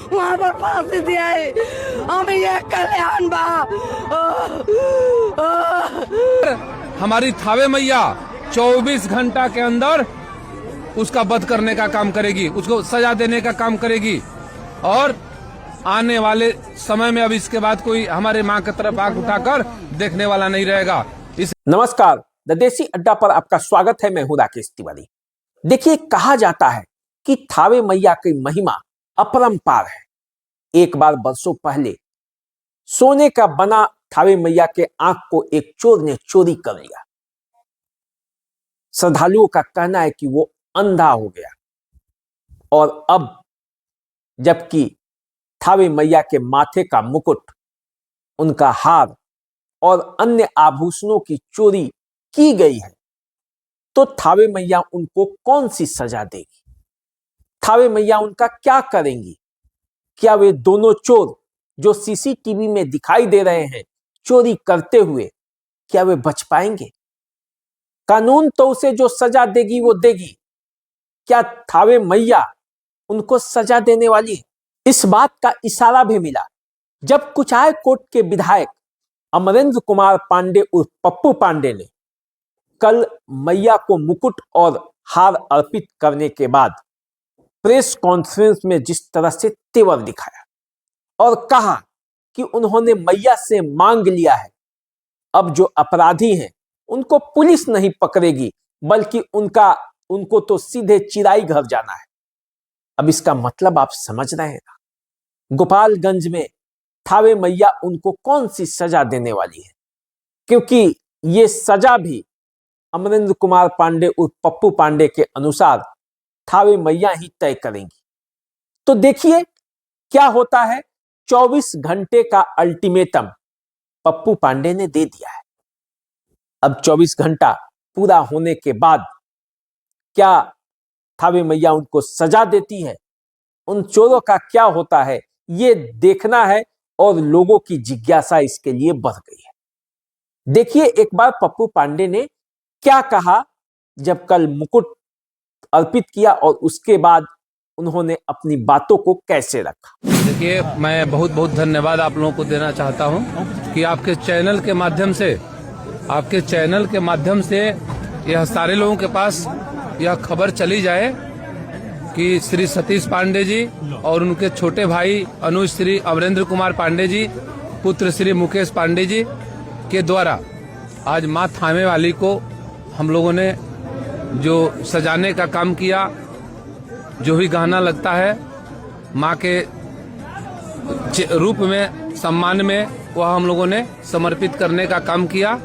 वहाँ पर फांसी दिया है। हम ये कल्याण बा हमारी थावे मैया 24 घंटा के अंदर उसका वध करने का काम करेगी, उसको सजा देने का काम करेगी। और आने वाले समय में अब इसके बाद कोई हमारे मां की तरफ आंख उठाकर देखने वाला नहीं रहेगा। नमस्कार, द देसी अड्डा पर आपका स्वागत है। मैं हूं राकेश तिवारी। देखिए, कहा जाता है कि थावे मैया की महिमा अपरंपार है। एक बार बरसों पहले सोने का बना थावे मैया के आंख को एक चोर ने चोरी कर लिया। श्रद्धालुओं का कहना है कि वो अंधा हो गया और अब जबकि थावे मैया के माथे का मुकुट, उनका हार और अन्य आभूषणों की चोरी की गई है, तो थावे मैया उनको कौन सी सजा देगी? थावे मैया उनका क्या करेंगी? क्या वे दोनों चोर जो सीसीटीवी में दिखाई दे रहे हैं चोरी करते हुए, क्या वे बच पाएंगे? कानून तो उसे जो सजा देगी वो देगी। क्या थावे मैया उनको सजा देने वाली है? इस बात का इशारा भी मिला जब कुचाय कोट के विधायक अमरेंद्र कुमार पांडे उर्फ पप्पू पांडे ने कल मैया को मुकुट और हार अर्पित करने के बाद प्रेस कॉन्फ्रेंस में जिस तरह से तेवर दिखाया और कहा कि उन्होंने मैया से मांग लिया है, अब जो अपराधी हैं उनको पुलिस नहीं पकड़ेगी, बल्कि उनको तो सीधे चिराई घर जाना है। अब इसका मतलब आप समझ रहे हैं ना? गोपालगंज में थावे मैया उनको कौन सी सजा देने वाली है, क्योंकि ये सजा भी अमरेंद्र कुमार पांडे उर्फ पप्पू पांडे के अनुसार थावे मैया ही तय करेंगी। तो देखिए क्या होता है। 24 घंटे का अल्टीमेटम पप्पू पांडे ने दे दिया है। अब 24 घंटा पूरा होने के बाद क्या थावे मैया उनको सजा देती है? उन चोरों का क्या होता है, ये देखना है और लोगों की जिज्ञासा इसके लिए बढ़ गई है। देखिए एक बार पप्पू पांडे ने क्या कहा जब कल मुकुट अर्पित किया और उसके बाद उन्होंने अपनी बातों को कैसे रखा। देखिए, मैं बहुत बहुत धन्यवाद आप लोगों को देना चाहता हूं कि आपके चैनल के माध्यम से यह सारे लोगों के पास यह खबर चली जाए कि श्री सतीश पांडे जी और उनके छोटे भाई अनुज श्री अमरेंद्र कुमार पांडे जी, पुत्र श्री मुकेश पांडे जी के द्वारा आज मां थामे वाली को हम लोगों ने जो सजाने का काम किया, जो भी गहना लगता है मां के रूप में, सम्मान में, वह हम लोगों ने समर्पित करने का काम किया।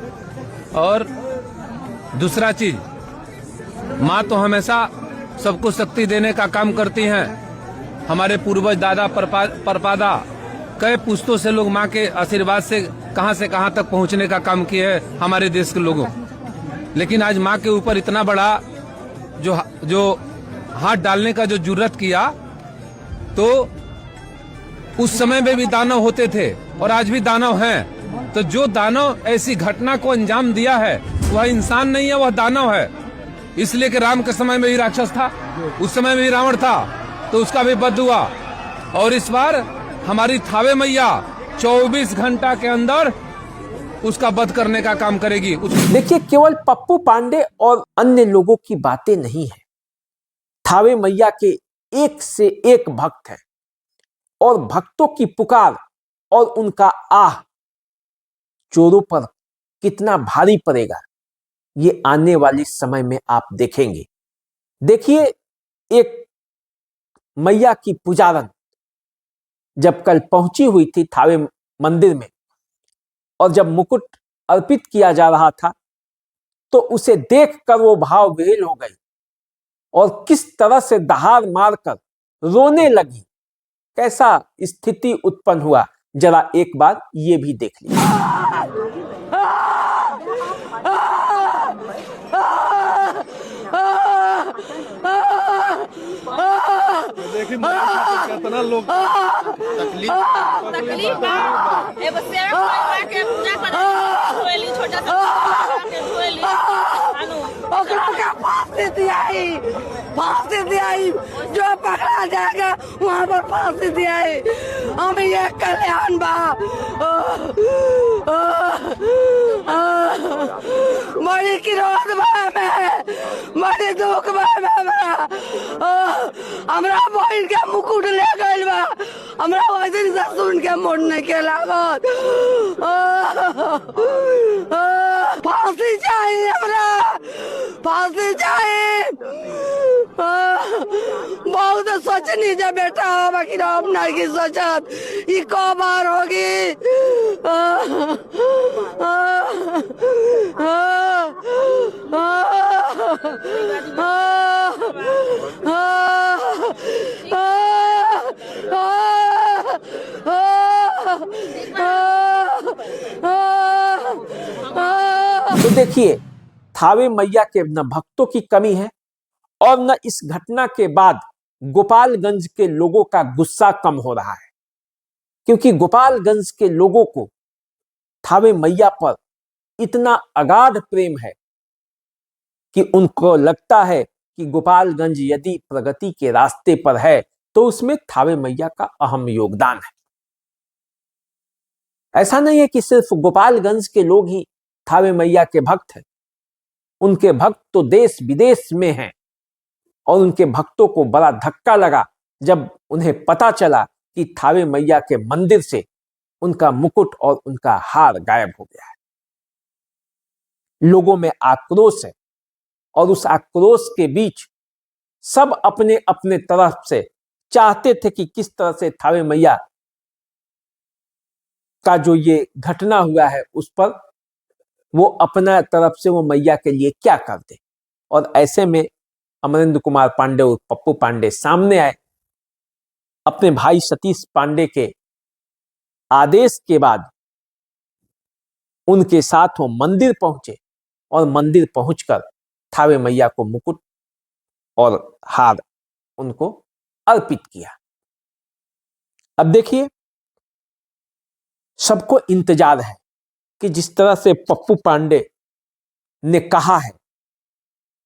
और दूसरा चीज, मां तो हमेशा सबको शक्ति देने का काम करती हैं। हमारे पूर्वज दादा परपादा कई पुश्तों से लोग मां के आशीर्वाद से कहां तक पहुंचने का काम किए हैं हमारे देश के लोगों। लेकिन आज मां के ऊपर इतना बड़ा जो हाथ डालने का जो जुर्रत किया, तो उस समय में भी दानव होते थे और आज भी दानव हैं। तो जो दानव ऐसी घटना को अंजाम दिया है वह इंसान नहीं है, वह दानव है। इसलिए कि राम के समय में भी राक्षस था, उस समय में भी रावण था, तो उसका भी वध हुआ। और इस बार हमारी थावे मैया 24 घंटा के अंदर उसका वध करने का काम करेगी। देखिए, केवल पप्पू पांडे और अन्य लोगों की बातें नहीं है। थावे मैया के एक से एक भक्त हैं और भक्तों की पुकार और उनका आह चोरों पर कितना भारी पड़ेगा, ये आने वाले समय में आप देखेंगे। देखिए, एक मैया की पुजारन जब कल पहुंची हुई थी थावे मंदिर में और जब मुकुट अर्पित किया जा रहा था, तो उसे देखकर वो भाव विह्वल हो गई और किस तरह से दहाड़ मारकर रोने लगी। कैसा स्थिति उत्पन्न हुआ, जरा एक बार ये भी देख लीजिए। देखिए कितना लोग तकलीफ छोटा सा फांसी दियाई जो पकड़ा जाएगा वहाँ पर फांसी दियाई। हम ये कल्याण बा बड़ी किरोध बा में बड़ी दुख बा हमरा बहन के मुकुट ले गइल बा। हमरा वैसे से सुन के मोड़ नहीं के लागत। फांसी चाहिए हमरा, फांसी चाहिए। बहुत सोचनी जब बेटा हो बाकी अब नहीं की सोचत ये कब बार होगी। तो देखिए, थावे मैया के न भक्तों की कमी है और न इस घटना के बाद गोपालगंज के लोगों का गुस्सा कम हो रहा है, क्योंकि गोपालगंज के लोगों को थावे मैया पर इतना अगाध प्रेम है कि उनको लगता है कि गोपालगंज यदि प्रगति के रास्ते पर है तो उसमें थावे मैया का अहम योगदान है। ऐसा नहीं है कि सिर्फ गोपालगंज के लोग ही थावे मैया के भक्त हैं, उनके भक्त तो देश विदेश में हैं और उनके भक्तों को बड़ा धक्का लगा जब उन्हें पता चला कि थावे मैया के मंदिर से उनका मुकुट और उनका हार गायब हो गया है। लोगों में आक्रोश है और उस आक्रोश के बीच सब अपने अपने तरफ से चाहते थे कि किस तरह से थावे मैया का जो ये घटना हुआ है उस पर वो अपना तरफ से वो मैया के लिए क्या कर दे। और ऐसे में अमरेंद्र कुमार पांडे और पप्पू पांडे सामने आए। अपने भाई सतीश पांडे के आदेश के बाद उनके साथ वो मंदिर पहुंचे और मंदिर पहुंचकर थावे मैया को मुकुट और हार उनको अर्पित किया। अब देखिए, सबको इंतजार है कि जिस तरह से पप्पू पांडे ने कहा है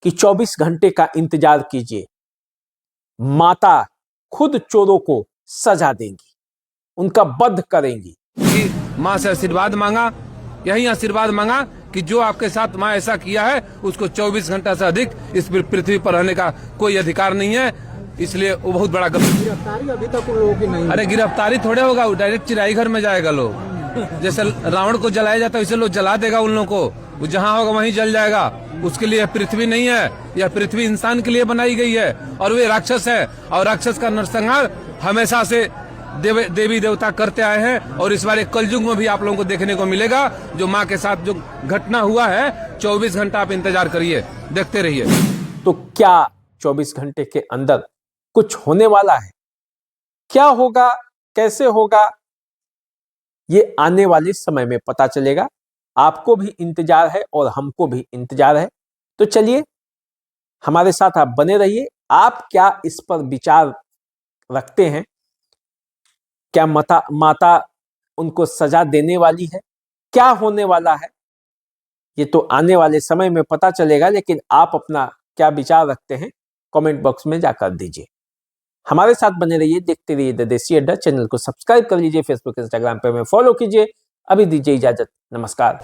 कि 24 घंटे का इंतजार कीजिए, माता खुद चोरों को सजा देंगी, उनका वध करेंगी। कि माँ से आशीर्वाद मांगा, यही आशीर्वाद मांगा कि जो आपके साथ माँ ऐसा किया है उसको 24 घंटा से अधिक इस पृथ्वी पर रहने का कोई अधिकार नहीं है। इसलिए वो बहुत बड़ा गिरफ्तारी अभी तक उन लोगों की नहीं। अरे गिरफ्तारी थोड़े होगा, वो डायरेक्ट चिराई घर में जाएगा। लोग जैसे रावण को जलाया जाता है वैसे लोग जला देगा उन लोगों को, वो जहाँ होगा वहीं जल जाएगा। उसके लिए पृथ्वी नहीं है, यह पृथ्वी इंसान के लिए बनाई गई है और वे राक्षस है और राक्षस का नरसंहार हमेशा से देवी देवता करते आए हैं। और इस बार कलयुग में भी आप लोगों को देखने को मिलेगा। जो माँ के साथ जो घटना हुआ है, 24 घंटा आप इंतजार करिए, देखते रहिए। तो क्या 24 घंटे के अंदर कुछ होने वाला है? क्या होगा, कैसे होगा, ये आने वाले समय में पता चलेगा। आपको भी इंतजार है और हमको भी इंतजार है। तो चलिए, हमारे साथ आप बने रहिए। आप क्या इस पर विचार रखते हैं? क्या माता उनको सजा देने वाली है? क्या होने वाला है ये तो आने वाले समय में पता चलेगा, लेकिन आप अपना क्या विचार रखते हैं कमेंट बॉक्स में जाकर दीजिए। हमारे साथ बने रहिए, देखते रहिए द देसी अड्डा। चैनल को सब्सक्राइब कर लीजिए, फेसबुक इंस्टाग्राम पे हमें फॉलो कीजिए। अभी दीजिए इजाजत, नमस्कार।